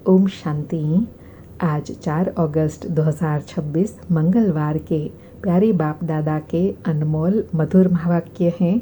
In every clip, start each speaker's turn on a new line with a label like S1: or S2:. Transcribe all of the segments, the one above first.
S1: ओम शांति। आज 4 अगस्त 2026 मंगलवार के प्यारे बाप दादा के अनमोल मधुर महावाक्य हैं।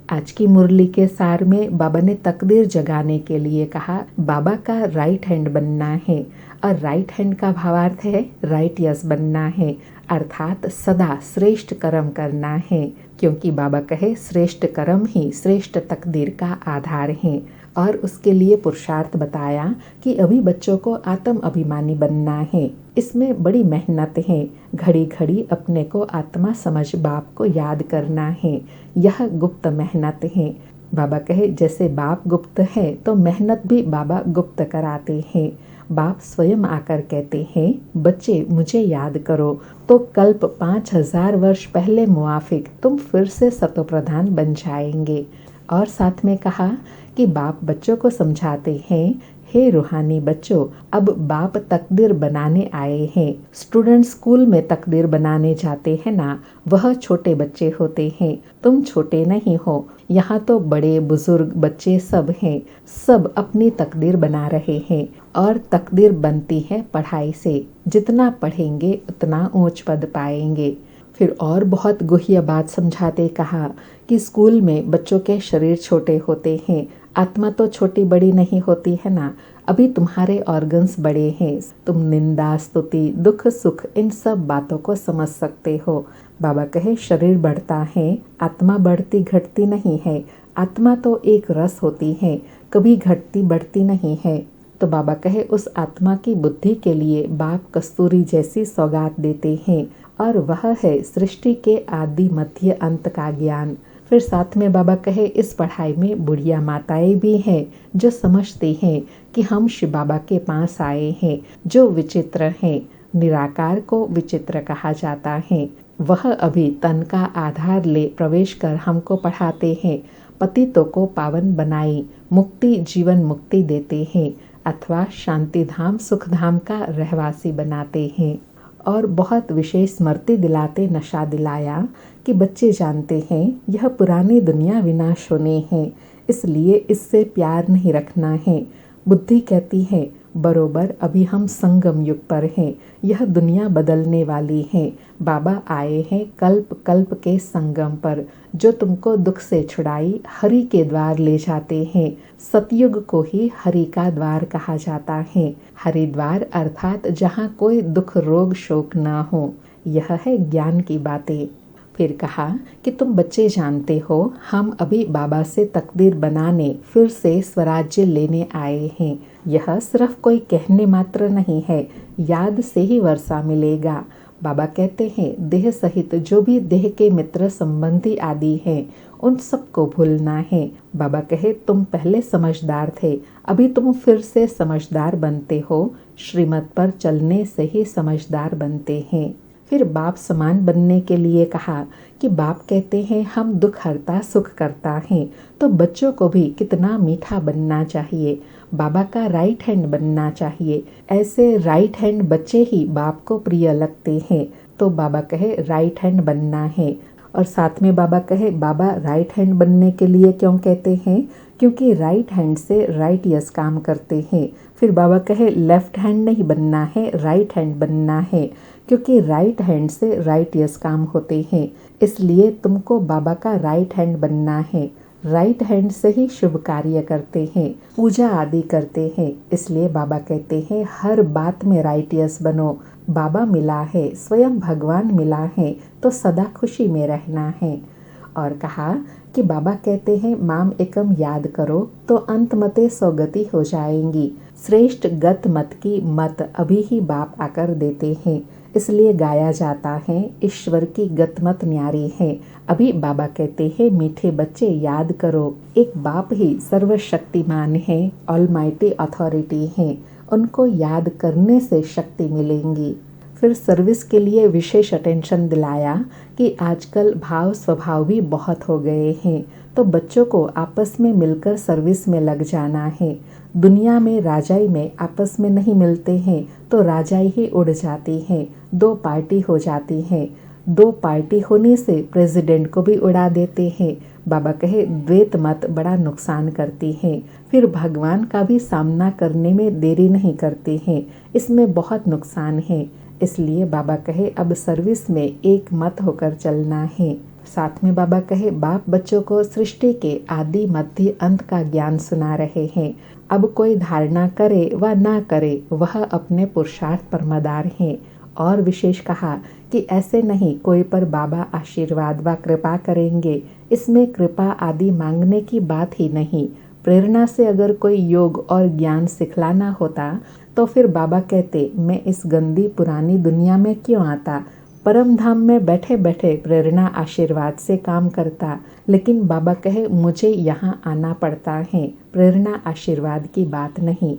S1: आज की मुरली के सार में बाबा ने तकदीर जगाने के लिए कहा, बाबा का राइट हैंड बनना है। और राइट हैंड का भावार्थ है राइटियस बनना है, अर्थात सदा श्रेष्ठ कर्म करना है, क्योंकि बाबा कहे श्रेष्ठ कर्म ही श्रेष्ठ तकदीर का आधार है। और उसके लिए पुरुषार्थ बताया कि अभी बच्चों को आत्म अभिमानी बनना है। इसमें बड़ी मेहनत है। घड़ी घड़ी अपने को आत्मा समझ बाप को याद करना है। यह गुप्त मेहनत है। बाबा कहे जैसे बाप गुप्त है तो मेहनत भी बाबा गुप्त कराते हैं। बाप स्वयं आकर कहते हैं, बच्चे मुझे याद करो तो कल्प 5000 वर्ष पहले मुआफिक तुम फिर से सतोप्रधान बन जाएंगे। और साथ में कहा कि बाप बच्चों को समझाते हैं, हे रूहानी बच्चों, अब बाप तकदीर बनाने आए हैं। स्टूडेंट स्कूल में तकदीर बनाने जाते हैं ना, वह छोटे बच्चे होते हैं। तुम छोटे नहीं हो, यहाँ तो बड़े बुजुर्ग बच्चे सब हैं। सब अपनी तकदीर बना रहे हैं। और तकदीर बनती है पढ़ाई से। जितना पढ़ेंगे उतना ऊंच पद पाएंगे। फिर और बहुत गुह्य बात समझाते कहा कि स्कूल में बच्चों के शरीर छोटे होते हैं, आत्मा तो छोटी बड़ी नहीं होती है ना। अभी तुम्हारे ऑर्गन्स बड़े हैं, तुम निंदा स्तुति दुख सुख इन सब बातों को समझ सकते हो। बाबा कहे शरीर बढ़ता है, आत्मा बढ़ती घटती नहीं है। आत्मा तो एक रस होती है, कभी घटती बढ़ती नहीं है। तो बाबा कहे उस आत्मा की बुद्धि के लिए बाप कस्तूरी जैसी सौगात देते हैं, और वह है सृष्टि के आदि मध्य अंत का ज्ञान। फिर साथ में बाबा कहे इस पढ़ाई में बुढ़िया माताएं भी हैं जो समझती हैं कि हम शिव बाबा के पास आए हैं, जो विचित्र हैं। निराकार को विचित्र कहा जाता है। वह अभी तन का आधार ले प्रवेश कर हमको पढ़ाते हैं, पतितों को पावन बनाई मुक्ति जीवन मुक्ति देते हैं, अथवा शांति धाम सुख धाम का रहवासी बनाते हैं। और बहुत विशेष स्मृति दिलाते नशा दिलाया कि बच्चे जानते हैं यह पुरानी दुनिया विनाश होने है, इसलिए इससे प्यार नहीं रखना है। बुद्धि कहती है बरोबर अभी हम संगम युग पर हैं, यह दुनिया बदलने वाली है। बाबा आए हैं कल्प कल्प के संगम पर, जो तुमको दुख से छुड़ाई हरि के द्वार ले जाते हैं। सतयुग को ही हरि का द्वार कहा जाता है। हरिद्वार अर्थात जहाँ कोई दुख रोग शोक ना हो। यह है ज्ञान की बातें। फिर कहा कि तुम बच्चे जानते हो हम अभी बाबा से तकदीर बनाने फिर से स्वराज्य लेने आए हैं। यह सिर्फ कोई कहने मात्र नहीं है, याद से ही वर्षा मिलेगा। बाबा कहते हैं देह सहित जो भी देह के मित्र संबंधी आदि हैं उन सबको भूलना है। बाबा कहे तुम पहले समझदार थे, अभी तुम फिर से समझदार बनते हो। श्रीमत पर चलने से ही समझदार बनते हैं। फिर बाप समान बनने के लिए कहा कि बाप कहते हैं हम दुख हरता सुख करता है, तो बच्चों को भी कितना मीठा बनना चाहिए, बाबा का राइट हैंड बनना चाहिए। ऐसे राइट हैंड बच्चे ही बाप को प्रिय लगते हैं। तो बाबा कहे राइट हैंड बनना है। और साथ में बाबा कहे बाबा राइट हैंड बनने के लिए क्यों कहते हैं, क्योंकि राइट हैंड से राइट यस काम करते हैं। फिर बाबा कहे लेफ्ट हैंड नहीं बनना है, राइट हैंड बनना है, क्योंकि राइट हैंड से राइट यस काम होते हैं। इसलिए तुमको बाबा का राइट हैंड बनना है। राइट हैंड से ही शुभ कार्य करते हैं, पूजा आदि करते हैं। इसलिए बाबा कहते हैं हर बात में राइट यस बनो। बाबा मिला है, स्वयं भगवान मिला है, तो सदा खुशी में रहना है। और कहा कि बाबा कहते हैं माम एकम याद करो तो अंत मते सौगति हो जाएंगी। श्रेष्ठ गत मत की मत अभी ही बाप आकर देते हैं। इसलिए गाया जाता है ईश्वर की गतमत न्यारी है। अभी बाबा कहते हैं मीठे बच्चे याद करो, एक बाप ही सर्वशक्तिमान है, ऑलमाइटी अथॉरिटी है। उनको याद करने से शक्ति मिलेंगी। फिर सर्विस के लिए विशेष अटेंशन दिलाया कि आजकल भाव स्वभाव भी बहुत हो गए हैं, तो बच्चों को आपस में मिलकर सर्विस में लग जाना है। दुनिया में राजाई में आपस में नहीं मिलते हैं तो राजाई ही उड़ जाती है, दो पार्टी हो जाती है। दो पार्टी होने से प्रेसिडेंट को भी उड़ा देते हैं, बाबा कहे द्वैत मत बड़ा नुकसान करती है, फिर भगवान का भी सामना करने में देरी नहीं करते हैं, इसमें बहुत नुकसान है। इसलिए बाबा कहे अब सर्विस में एक मत होकर चलना है। साथ में बाबा कहे बाप बच्चों को सृष्टि के आदि मध्य अंत का ज्ञान सुना रहे हैं। अब कोई धारणा करे व ना करे वह अपने पुरुषार्थ पर मदार है। और विशेष कहा कि ऐसे नहीं कोई पर बाबा आशीर्वाद व कृपा करेंगे, इसमें कृपा आदि मांगने की बात ही नहीं। प्रेरणा से अगर कोई योग और ज्ञान सिखलाना होता तो फिर बाबा कहते मैं इस गंदी पुरानी दुनिया में क्यों आता, परम धाम में बैठे बैठे प्रेरणा आशीर्वाद से काम करता। लेकिन बाबा कहे मुझे यहाँ आना पड़ता है, प्रेरणा आशीर्वाद की बात नहीं।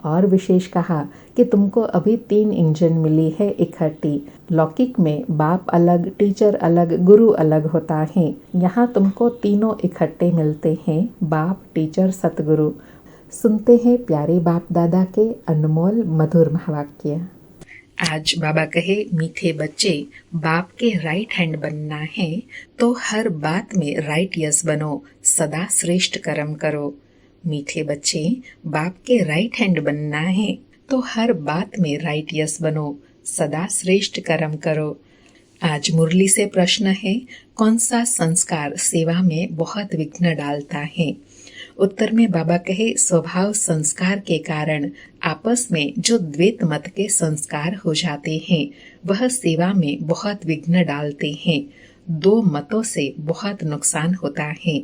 S1: और विशेष कहा कि तुमको अभी 3 इंजन मिली है इकट्ठी। लौकिक में बाप अलग, टीचर अलग, गुरु अलग होता है। यहाँ तुमको तीनों इकट्ठे मिलते हैं, बाप, टीचर, सतगुरु। सुनते हैं प्यारे बाप दादा के अनमोल मधुर महावाक्य। आज बाबा कहे मीठे बच्चे, बाप के राइट हैंड बनना है तो हर बात में राइट यस बनो, सदा श्रेष्ठ कर्म करो। मीठे बच्चे, बाप के राइट हैंड बनना है तो हर बात में राइट यस बनो, सदा श्रेष्ठ कर्म करो। आज मुरली से प्रश्न है, कौन सा संस्कार सेवा में बहुत विघ्न डालता है? उत्तर में बाबा कहे स्वभाव संस्कार के कारण आपस में जो द्वैत मत के संस्कार हो जाते हैं वह सेवा में बहुत विघ्न डालते हैं। 2 मतों से बहुत नुकसान होता है।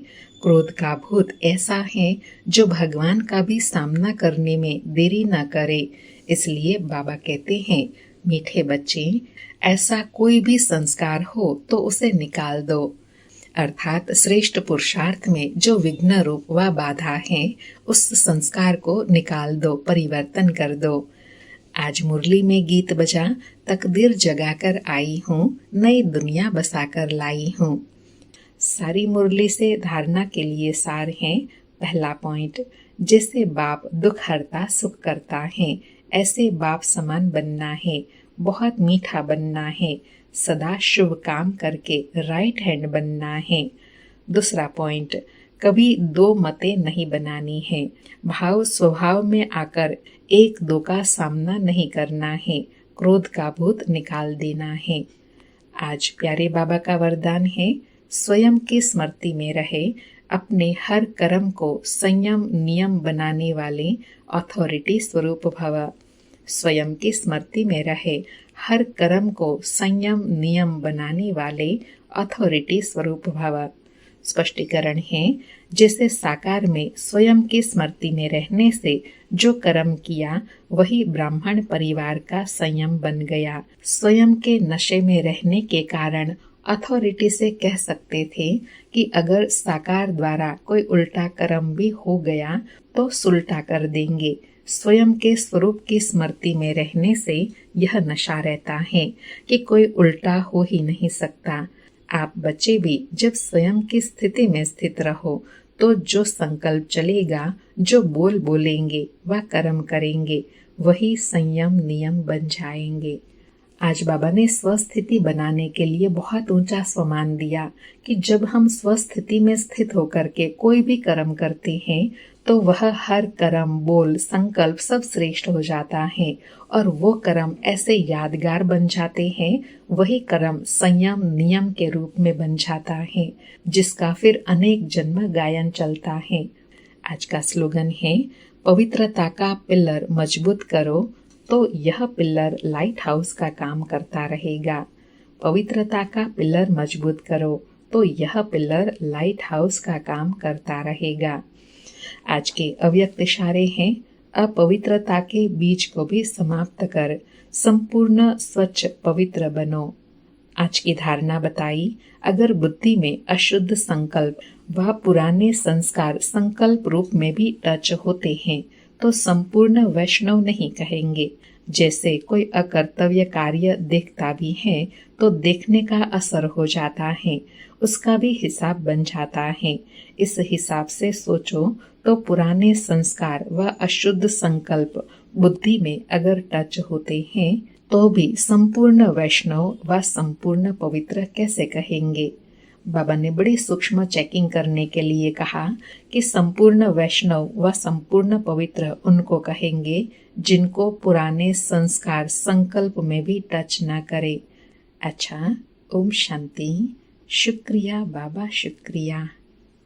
S1: क्रोध का भूत ऐसा है जो भगवान का भी सामना करने में देरी न करे। इसलिए बाबा कहते हैं मीठे बच्चे, ऐसा कोई भी संस्कार हो तो उसे निकाल दो। अर्थात श्रेष्ठ पुरुषार्थ में जो विघ्न रूप व बाधा है उस संस्कार को निकाल दो, परिवर्तन कर दो। आज मुरली में गीत बजा, तकदीर जगाकर आई हूँ, नई दुनिया बसाकर लाई हूँ। सारी मुरली से धारणा के लिए सार है। पहला पॉइंट, जैसे बाप दुख हरता सुख करता है ऐसे बाप समान बनना है, बहुत मीठा बनना है, सदा शुभ काम करके राइट हैंड बनना है। दूसरा पॉइंट, कभी 2 मतें नहीं बनानी है, भाव स्वभाव में आकर 1-2 का सामना नहीं करना है, क्रोध का भूत निकाल देना है। आज प्यारे बाबा का वरदान है, स्वयं की स्मृति में रहे, अपने हर कर्म को संयम नियम बनाने वाले अथॉरिटी स्वरूप भव। स्वयं की स्मृति में रहे, हर कर्म को संयम नियम बनाने वाले अथॉरिटी स्वरूप भव। स्पष्टीकरण है, जैसे साकार में स्वयं की स्मृति में रहने से जो कर्म किया वही ब्राह्मण परिवार का संयम बन गया। स्वयं के नशे में रहने के कारण अथॉरिटी से कह सकते थे कि अगर साकार द्वारा कोई उल्टा कर्म भी हो गया तो सुलटा कर देंगे। स्वयं के स्वरूप की स्मृति में रहने से यह नशा रहता है कि कोई उल्टा हो ही नहीं सकता। आप बच्चे भी जब स्वयं की स्थिति में स्थित रहो तो जो संकल्प चलेगा, जो बोल बोलेंगे व कर्म करेंगे वही संयम नियम बन जाएंगे। आज बाबा ने स्वस्थिति बनाने के लिए बहुत ऊंचा स्वमान दिया कि जब हम स्वस्थिति में स्थित होकर के कोई भी कर्म करते हैं तो वह हर कर्म, बोल, संकल्प सब श्रेष्ठ हो जाता है और वो कर्म ऐसे यादगार बन जाते हैं, वही कर्म संयम नियम के रूप में बन जाता है जिसका फिर अनेक जन्म गायन चलता है। आज का स्लोगन है, पवित्रता का पिलर मजबूत करो तो यह पिलर लाइट हाउस का काम करता रहेगा। पवित्रता का पिलर मजबूत करो तो यह पिलर लाइट हाउस का काम करता रहेगा। आज के अव्यक्त इशारे हैं, अपवित्रता के बीज को भी समाप्त कर संपूर्ण स्वच्छ पवित्र बनो। आज की धारणा बताई, अगर बुद्धि में अशुद्ध संकल्प व पुराने संस्कार संकल्प रूप में भी टच होते हैं तो संपूर्ण वैष्णव नहीं कहेंगे। जैसे कोई अकर्तव्य कार्य देखता भी है तो देखने का असर हो जाता है, उसका भी हिसाब बन जाता है। इस हिसाब से सोचो तो पुराने संस्कार व अशुद्ध संकल्प बुद्धि में अगर टच होते हैं तो भी संपूर्ण वैष्णव व संपूर्ण पवित्र कैसे कहेंगे। बाबा ने बड़ी सूक्ष्म चेकिंग करने के लिए कहा कि संपूर्ण वैष्णव व संपूर्ण पवित्र उनको कहेंगे जिनको पुराने संस्कार संकल्प में भी टच ना करे। अच्छा, ओम शांति। शुक्रिया बाबा, शुक्रिया।